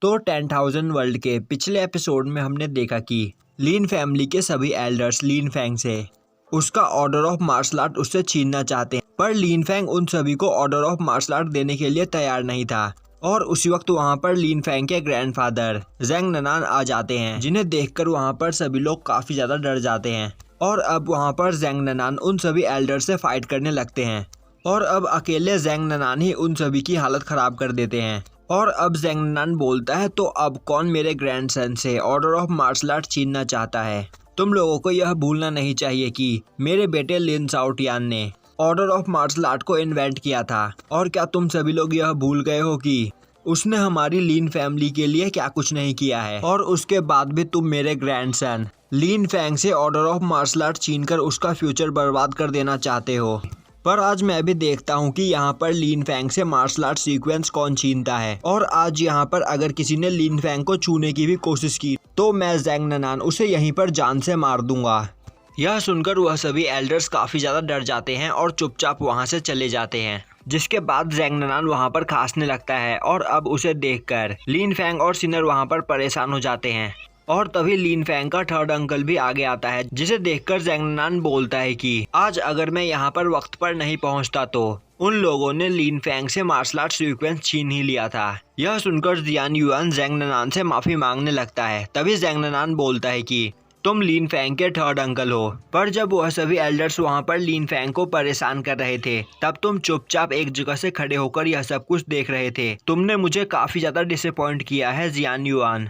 तो 10,000 वर्ल्ड के पिछले एपिसोड में हमने देखा कि लीन फैमिली के सभी एल्डर्स लीन फैंग से उसका ऑर्डर ऑफ मार्शल आर्ट उससे छीनना चाहते हैं, पर लीन फैंग उन सभी को ऑर्डर ऑफ मार्शल आर्ट देने के लिए तैयार नहीं था। और उसी वक्त वहाँ पर लीन फैंग के ग्रैंडफादर ज़ेंग ननान आ जाते हैं, जिन्हें देखकर वहाँ पर सभी लोग काफी ज्यादा डर जाते हैं। और अब वहाँ पर ज़ेंग ननान उन सभी एल्डर से फाइट करने लगते हैं और अब अकेले ज़ेंग ननान ही उन सभी की हालत खराब कर देते हैं। और अब ज़ेंग ननान बोलता है, तो अब कौन मेरे ग्रैंडसन से ऑर्डर ऑफ मार्शल आर्ट छीनना चाहता है? तुम लोगों को यह भूलना नहीं चाहिए कि मेरे बेटे लिन शाओटियान ने ऑर्डर ऑफ मार्शल आर्ट को इन्वेंट किया था। और क्या तुम सभी लोग यह भूल गए हो कि उसने हमारी लीन फैमिली के लिए क्या कुछ नहीं किया है? और उसके बाद भी तुम मेरे ग्रैंडसन लीन फैंग से ऑर्डर ऑफ मार्शल आर्ट छीनकर उसका फ्यूचर बर्बाद कर देना चाहते हो। पर आज मैं भी देखता हूँ कि यहाँ पर लीन फैंग से मार्शल आर्ट सीक्वेंस कौन छीनता है। और आज यहाँ पर अगर किसी ने लीन फैंग को छूने की भी कोशिश की तो मैं ज़ेंग ननान उसे यहीं पर जान से मार दूंगा। यह सुनकर वह सभी एल्डर्स काफी ज्यादा डर जाते हैं और चुपचाप वहाँ से चले जाते हैं। जिसके बाद ज़ेंग ननान वहाँ पर खांसने लगता है और अब उसे देखकर लीन फैंग और सिनर वहाँ पर परेशान हो जाते हैं। और तभी लीन फैंग का थर्ड अंकल भी आगे आता है, जिसे देखकर ज़ेंग ननान बोलता है कि आज अगर मैं यहाँ पर वक्त पर नहीं पहुँचता तो उन लोगों ने लीन फैंग से मार्शल आर्ट सीक्वेंस छीन ही लिया था। यह सुनकर जियान युआन ज़ेंग ननान से माफी मांगने लगता है। तभी ज़ेंग ननान बोलता है कि तुम लीन फैंग के थर्ड अंकल हो, पर जब वह सभी एल्डर्स वहाँ पर लीन फैंग को परेशान कर रहे थे तब तुम चुपचाप एक जगह से खड़े होकर यह सब कुछ देख रहे थे। तुमने मुझे काफी ज्यादा डिसअपॉइंट किया है जियान युआन,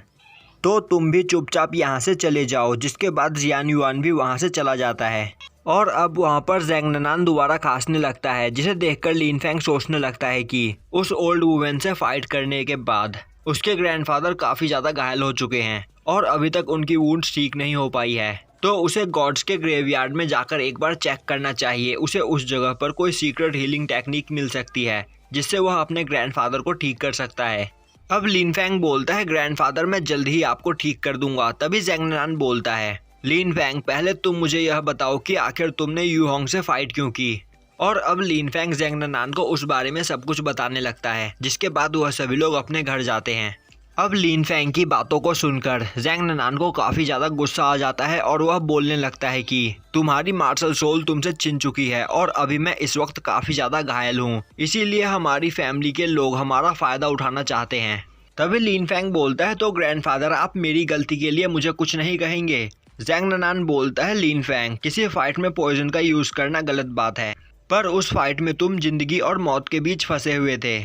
तो तुम भी चुपचाप यहाँ से चले जाओ। जिसके बाद जियान युआन भी वहाँ से चला जाता है। और अब वहाँ पर ज़ेंग ननान दोबारा खांसने लगता है, जिसे देखकर लीन फैंग सोचने लगता है कि उस ओल्ड वुमेन से फाइट करने के बाद उसके ग्रैंडफादर काफी ज्यादा घायल हो चुके हैं और अभी तक उनकी वुंड्स ठीक नहीं हो पाई है, तो उसे गॉड्स के ग्रेवयार्ड में जाकर एक बार चेक करना चाहिए। उसे उस जगह पर कोई सीक्रेट हीलिंग टेक्निक मिल सकती है जिससे वह अपने ग्रैंडफादर को ठीक कर सकता है। अब लीन फैंग बोलता है, ग्रैंडफादर मैं जल्द ही आपको ठीक कर दूंगा। तभी ज़ेंग ननान बोलता है, लीन फैंग पहले तुम मुझे यह बताओ कि आखिर तुमने यू होंग से फाइट क्यों की? और अब लीन फैंग ज़ेंग ननान को उस बारे में सब कुछ बताने लगता है, जिसके बाद वह सभी लोग अपने घर जाते हैं। अब लीन फैंग की बातों को सुनकर ज़ेंग ननान को काफी ज्यादा गुस्सा आ जाता है और वह बोलने लगता है कि तुम्हारी मार्शल सोल तुमसे छिन चुकी है और अभी मैं इस वक्त काफी ज्यादा घायल हूँ, इसीलिए हमारी फैमिली के लोग हमारा फायदा उठाना चाहते हैं। तभी लीन फैंग बोलता है, तो ग्रैंडफादर आप मेरी गलती के लिए मुझे कुछ नहीं कहेंगे? ज़ेंग ननान बोलता है, लीन फैंग किसी फाइट में पॉइजन का यूज करना गलत बात है, पर उस फाइट में तुम जिंदगी और मौत के बीच फंसे हुए थे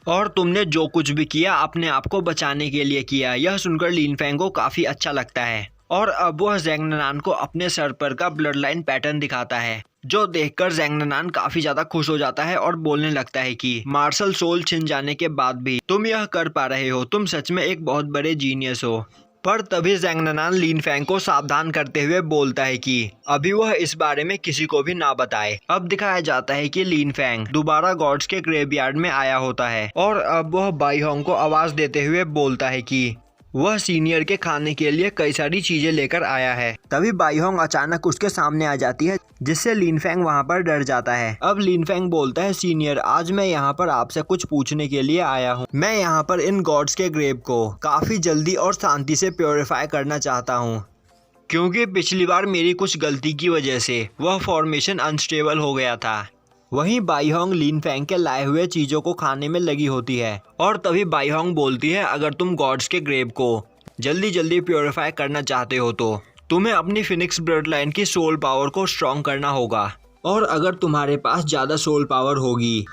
और तुमने जो कुछ भी किया अपने आप को बचाने के लिए किया। यह सुनकर लीन फैंग को काफी अच्छा लगता है और अब वह ज़ेंग ननान को अपने सर पर का ब्लड लाइन पैटर्न दिखाता है, जो देखकर ज़ेंग ननान काफी ज्यादा खुश हो जाता है और बोलने लगता है कि मार्शल सोल छिन जाने के बाद भी तुम यह कर पा रहे हो, तुम सच में एक बहुत बड़े जीनियस हो। पर तभी ज़ेंग ननान लीन फैंग को सावधान करते हुए बोलता है कि अभी वह इस बारे में किसी को भी ना बताए। अब दिखाया जाता है कि लीन फैंग दोबारा गॉड्स के ग्रेवयार्ड में आया होता है और अब वह बाई होंग को आवाज देते हुए बोलता है कि वह सीनियर के खाने के लिए कई सारी चीजें लेकर आया है। तभी बाई होंग अचानक उसके सामने आ जाती है, जिससे लीन फैंग वहाँ पर डर जाता है। अब लीन फैंग बोलता है, सीनियर आज मैं यहाँ पर आपसे कुछ पूछने के लिए आया हूँ। मैं यहाँ पर इन गॉड्स के ग्रेव को काफी जल्दी और शांति से प्योरीफाई करना चाहता हूँ, क्योंकि पिछली बार मेरी कुछ गलती की वजह से वह फॉर्मेशन अनस्टेबल हो गया था। वहीं बाई होंग लीन फैंग के लाए हुए चीजों को खाने में लगी होती है और तभी बाई होंग बोलती है, अगर तुम गॉड्स के ग्रेव को जल्दी जल्दी प्योरीफाई करना चाहते हो तो तुम्हें अपनी फिनिक्स ब्लड लाइन की सोल पावर को स्ट्रॉन्ग करना होगा, और अगर तुम्हारे पास ज्यादा सोल पावर होगी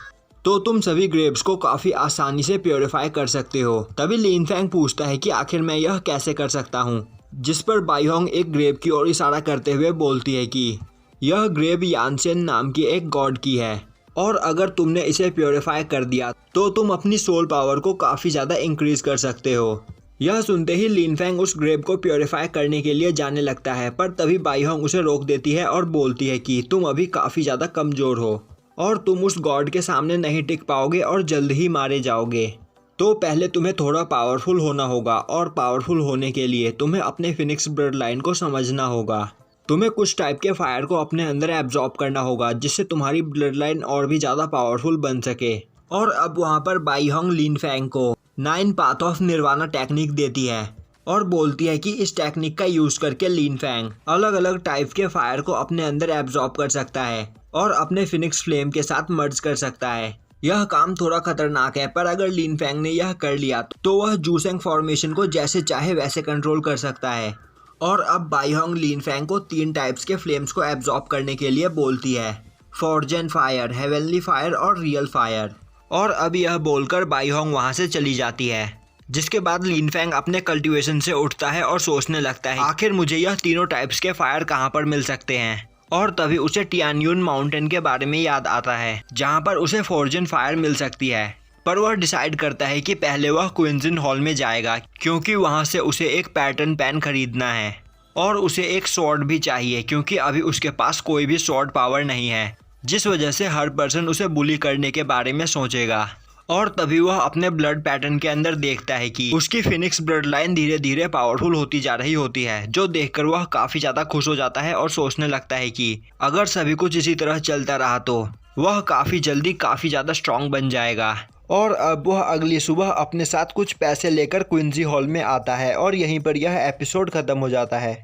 तो तुम सभी ग्रेव्स को काफी आसानी से प्योरीफाई कर सकते हो। तभी लीन फैंग पूछता है कि आखिर मैं यह कैसे कर सकता हूँ, जिस पर बाई होंग एक ग्रेव की ओर इशारा करते हुए बोलती है कि यह ग्रेव यानसेन नाम की एक गॉड की है और अगर तुमने इसे प्योरीफाई कर दिया तो तुम अपनी सोल पावर को काफी ज्यादा इंक्रीज कर सकते हो। यह सुनते ही लीन फैंग उस ग्रेव को प्योरीफाई करने के लिए जाने लगता है, पर तभी बाई होंग उसे रोक देती है और बोलती है कि तुम अभी काफी ज्यादा कमजोर हो और तुम उस गॉड के सामने नहीं टिक पाओगे और जल्द ही मारे जाओगे। तो पहले तुम्हें थोड़ा पावरफुल होना होगा और पावरफुल होने के लिए तुम्हें अपने फिनिक्स ब्लड लाइन को समझना होगा। तुम्हें कुछ टाइप के फायर को अपने अंदर एब्जॉर्ब करना होगा, जिससे तुम्हारी ब्लड लाइन और भी ज्यादा पावरफुल बन सके। और अब वहाँ पर बाई होंग लीन फैंग को 9 पाथ ऑफ निर्वाणा टेक्निक देती है और बोलती है कि इस टेक्निक का यूज करके लिन फैंग अलग अलग टाइप के फायर को अपने अंदर एब्जॉर्ब कर सकता है और अपने फिनिक्स फ्लेम के साथ मर्ज कर सकता है। यह काम थोड़ा खतरनाक है, पर अगर लिन फैंग ने यह कर लिया तो वह जूसेंग फॉर्मेशन को जैसे चाहे वैसे कंट्रोल कर सकता है। और अब बाईहोंग लिन फैंग को 3 टाइप्स के फ्लेम्स को एब्जॉर्ब करने के लिए बोलती है, फॉर्जन फायर, हेवनली फायर और रियल फायर। और अब यह बोलकर बाईहोंग वहां से चली जाती है, जिसके बाद लिन फैंग अपने कल्टीवेशन से उठता है और सोचने लगता है आखिर मुझे यह तीनों टाइप्स के फायर कहाँ पर मिल सकते हैं। और तभी उसे टियानयुन माउंटेन के बारे में याद आता है, जहाँ पर उसे फॉर्जन फायर मिल सकती है। पर वह डिसाइड करता है कि पहले वह क्विंजन हॉल में जाएगा, क्योंकि वहाँ से उसे एक पैटर्न पेन खरीदना है और उसे एक स्वॉर्ड भी चाहिए, क्योंकि अभी उसके पास कोई भी स्वॉर्ड पावर नहीं है, जिस वजह से हर पर्सन उसे बुली करने के बारे में सोचेगा। और तभी वह अपने ब्लड पैटर्न के अंदर देखता है कि उसकी फिनिक्स ब्लड लाइन धीरे धीरे पावरफुल होती जा रही होती है, जो देखकर वह काफ़ी ज़्यादा खुश हो जाता है और सोचने लगता है कि अगर सभी कुछ इसी तरह चलता रहा तो वह काफ़ी जल्दी काफ़ी ज़्यादा स्ट्रांग बन जाएगा। और अब वह अगली सुबह अपने साथ कुछ पैसे लेकर क्विंजी हॉल में आता है और यहीं पर यह एपिसोड ख़त्म हो जाता है।